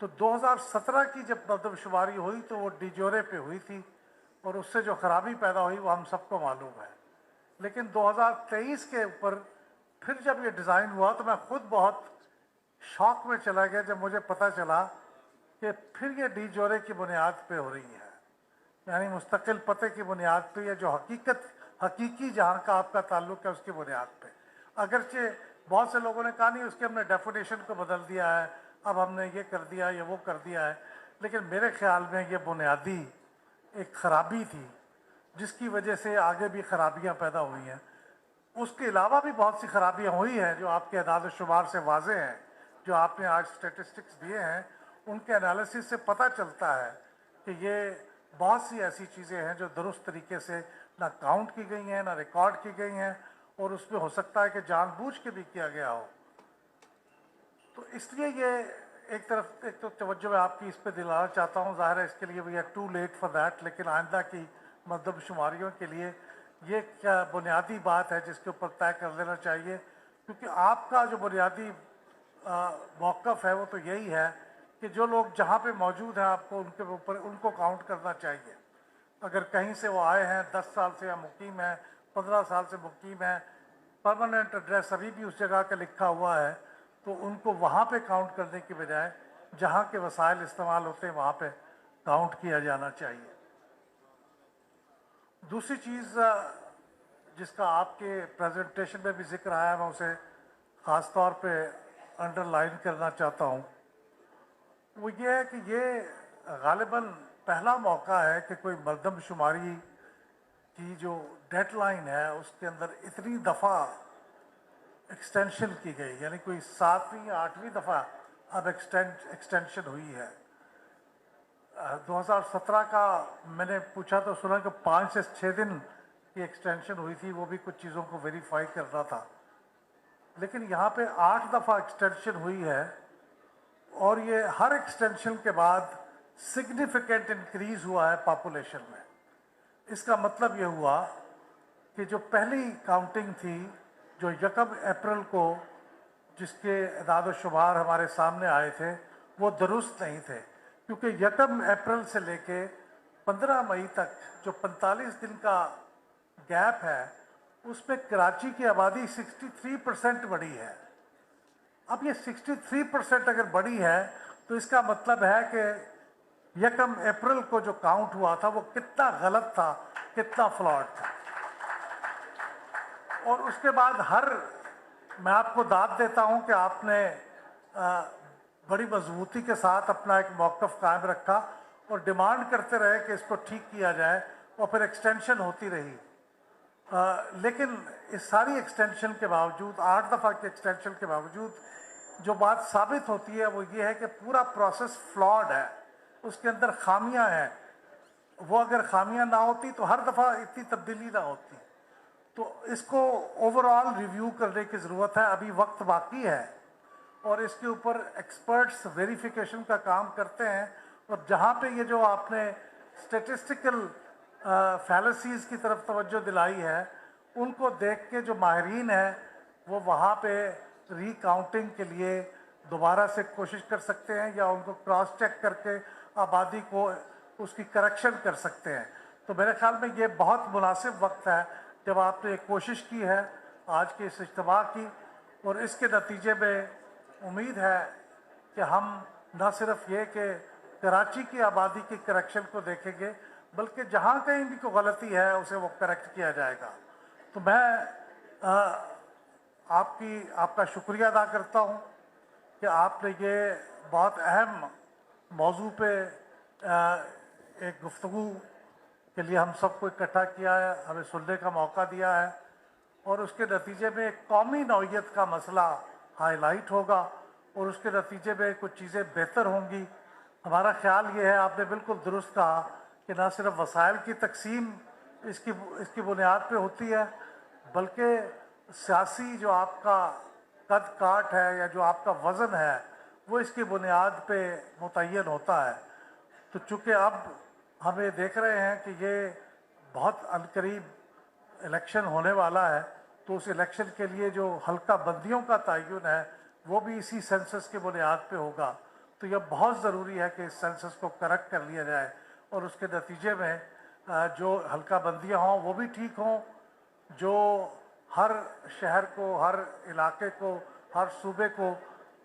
تو 2017 کی جب مردم شماری ہوئی تو وہ ڈی جورے پہ ہوئی تھی اور اس سے جو خرابی پیدا ہوئی وہ ہم سب کو معلوم ہے. لیکن 2023 کے اوپر پھر جب یہ ڈیزائن ہوا تو میں خود بہت شاک میں چلا گیا جب مجھے پتہ چلا کہ پھر یہ ڈی جورے کی بنیاد پہ ہو رہی ہے، یعنی مستقل پتے کی بنیاد پہ، یا جو حقیقی جہاں کا آپ کا تعلق ہے اس کی بنیاد پہ. اگرچہ بہت سے لوگوں نے کہا نہیں اس کے ہم نے ڈیفینیشن کو بدل دیا ہے، اب ہم نے یہ کر دیا یا وہ کر دیا ہے، لیکن میرے خیال میں یہ بنیادی ایک خرابی تھی جس کی وجہ سے آگے بھی خرابیاں پیدا ہوئی ہیں. اس کے علاوہ بھی بہت سی خرابیاں ہوئی ہیں جو آپ کے اعداد و شمار سے واضح ہیں، جو آپ نے آج اسٹیٹسٹکس دیے ہیں ان کے انالیسس سے پتہ چلتا ہے کہ یہ بہت سی ایسی چیزیں ہیں جو درست طریقے سے نہ کاؤنٹ کی گئی ہیں نہ ریکارڈ کی گئی ہیں، اور اس میں ہو سکتا ہے کہ جان بوجھ کے بھی کیا گیا ہو. تو اس لیے یہ ایک تو توجہ میں آپ کی اس پہ دلانا چاہتا ہوں. ظاہر ہے اس کے لیے we are too late for that, لیکن آئندہ کی مردم شماریوں کے لیے یہ کیا بنیادی بات ہے جس کے اوپر طے کر لینا چاہیے، کیونکہ آپ کا جو بنیادی موقف ہے وہ تو یہی ہے کہ جو لوگ جہاں پہ موجود ہیں آپ کو ان کے اوپر ان کو کاؤنٹ کرنا چاہیے. اگر کہیں سے وہ آئے ہیں 10 سال سے یا مقیم ہیں 15 سال سے مقیم ہیں، پرماننٹ ایڈریس ابھی بھی اس جگہ کا لکھا ہوا ہے، تو ان کو وہاں پہ کاؤنٹ کرنے کی بجائے جہاں کے وسائل استعمال ہوتے ہیں وہاں پہ کاؤنٹ کیا جانا چاہیے. دوسری چیز جس کا آپ کے پریزنٹیشن میں بھی ذکر آیا، میں اسے خاص طور پہ انڈر لائن کرنا چاہتا ہوں، وہ یہ ہے کہ یہ غالباً پہلا موقع ہے کہ کوئی مردم شماری کی جو ڈیڈ لائن ہے اس کے اندر اتنی دفعہ ایکسٹینشن کی گئی، یعنی کوئی 7ویں یا 8ویں دفعہ اب ایکسٹینشن ہوئی ہے. 2017 کا میں نے پوچھا تو سنا کہ 5 سے 6 دن کی ایکسٹینشن ہوئی تھی، وہ بھی کچھ چیزوں کو ویریفائی کرنا تھا. لیکن یہاں پہ 8 دفعہ ایکسٹینشن ہوئی ہے، اور یہ ہر ایکسٹینشن کے بعد سگنیفیکنٹ انکریز ہوا ہے پاپولیشن میں. اس کا مطلب یہ ہوا کہ جو پہلی کاؤنٹنگ تھی جو 1 اپریل کو جس کے اعداد و شمار ہمارے سامنے آئے تھے وہ درست نہیں تھے، کیونکہ 1 اپریل سے لے کے 15 مئی تک جو 45 دن کا گیپ ہے اس میں کراچی کی آبادی 63% بڑھی ہے. اب یہ 63% اگر بڑھی ہے تو اس کا مطلب ہے کہ 1 اپریل کو جو کاؤنٹ ہوا تھا وہ کتنا غلط تھا، کتنا فلاڈ تھا. اور اس کے بعد میں آپ کو داد دیتا ہوں کہ آپ نے بڑی مضبوطی کے ساتھ اپنا ایک موقف قائم رکھا اور ڈیمانڈ کرتے رہے کہ اس کو ٹھیک کیا جائے، اور پھر ایکسٹینشن ہوتی رہی. لیکن اس ساری ایکسٹینشن کے باوجود، 8 دفعہ کی ایکسٹینشن کے باوجود، جو بات ثابت ہوتی ہے وہ یہ ہے کہ پورا پروسیس فلاڈ ہے، اس کے اندر خامیاں ہیں. وہ اگر خامیاں نہ ہوتی تو ہر دفعہ اتنی تبدیلی نہ ہوتی. تو اس کو اوور آل ریویو کرنے کی ضرورت ہے، ابھی وقت باقی ہے، اور اس کے اوپر ایکسپرٹس ویریفیکیشن کا کام کرتے ہیں. اور جہاں پہ یہ جو آپ نے اسٹیٹسٹیکل فیلسیز کی طرف توجہ دلائی ہے، ان کو دیکھ کے جو ماہرین ہیں وہ وہاں پہ ری کاؤنٹنگ کے لیے دوبارہ سے کوشش کر سکتے ہیں، یا ان کو کراس چیک کر کے آبادی کو اس کی کریکشن کر سکتے ہیں. تو میرے خیال میں یہ بہت مناسب وقت ہے جب آپ نے کوشش کی ہے آج کے اس اجتماع کی، اور اس کے نتیجے میں امید ہے کہ ہم نہ صرف یہ کہ کراچی کی آبادی کی کریکشن کو دیکھیں گے، بلکہ جہاں کہیں بھی کوئی غلطی ہے اسے وہ کریکٹ کیا جائے گا. تو میں آپ کا شکریہ ادا کرتا ہوں کہ آپ نے یہ بہت اہم موضوع پہ ایک گفتگو کے لیے ہم سب کو اکٹھا کیا ہے، ہمیں سننے کا موقع دیا ہے، اور اس کے نتیجے میں ایک قومی نوعیت کا مسئلہ ہائی لائٹ ہوگا، اور اس کے نتیجے میں کچھ چیزیں بہتر ہوں گی. ہمارا خیال یہ ہے، آپ نے بالکل درست کہا کہ نہ صرف وسائل کی تقسیم اس کی بنیاد پہ ہوتی ہے، بلکہ سیاسی جو آپ کا قد کاٹ ہے یا جو آپ کا وزن ہے وہ اس کی بنیاد پہ متعین ہوتا ہے. تو چونکہ اب ہم یہ دیکھ رہے ہیں کہ یہ بہت عنقریب الیکشن ہونے والا ہے، تو اس الیکشن کے لیے جو حلقہ بندیوں کا تعین ہے وہ بھی اسی سینسس کی بنیاد پہ ہوگا، تو یہ بہت ضروری ہے کہ اس سینسس کو کریکٹ کر لیا جائے اور اس کے نتیجے میں جو حلقہ بندیاں ہوں وہ بھی ٹھیک ہوں، جو ہر شہر کو، ہر علاقے کو، ہر صوبے کو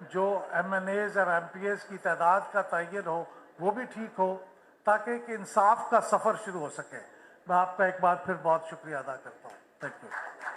جو ایم این ایز اور ایم پی ایز کی تعداد کا تعین ہو وہ بھی ٹھیک ہو، تاکہ ایک انصاف کا سفر شروع ہو سکے۔ میں آپ کا ایک بار پھر بہت شکریہ ادا کرتا ہوں۔ Thank you.